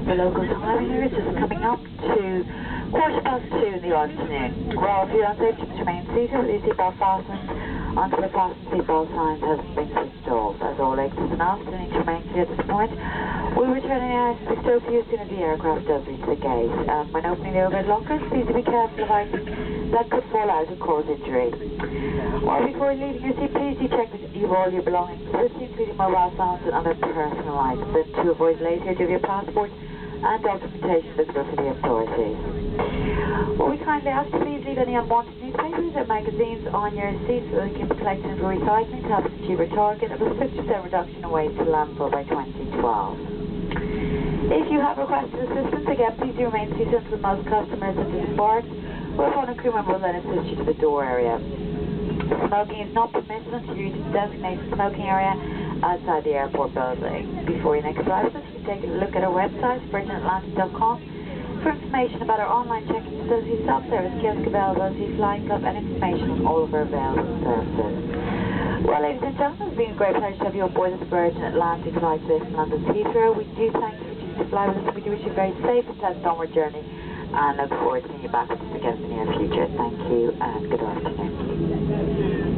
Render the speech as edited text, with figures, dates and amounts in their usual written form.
The local time here is just coming up to 2:15 in the afternoon. Well, if you're unsafe to remain seated with your seatbelt fastened until the fasten seatbelt signs has been switched off. As all exits and aft need to remain clear at this point. We'll return the eyes to stow for you as soon as the aircraft does reach the gate. When opening the overhead lockers, please be careful of items that could fall out and cause injury. Or before leaving your seat, please do check that you have all your belongings with you, including mobile phones and other personal items, and to avoid later, give your passport and documentation visible for the authorities. Well, we kindly ask you please leave any unwanted newspapers or magazines on your seat so they can be collected for recycling to help achieve our target of a 50% reduction in waste to landfill by 2012. If you have requested assistance, again, please do remain seated until most customers have disembarked, whereupon a crew member will then assist you to the door area. Smoking is not permitted until you reach the designated smoking area outside the airport building. Before your next flight, you can take a look at our website, virginatlantic.com, for information about our online check-in facility, self-service kiosk availability, flying club, and information on all of our available services. Well, ladies and gentlemen, it's been a great pleasure to have you on board the Virgin Atlantic flight today from London Heathrow. We do thank you for choosing to fly with us, and we do wish you a very safe and pleasant onward journey, and look forward to seeing you back with us again in the near future. Thank you, and good afternoon.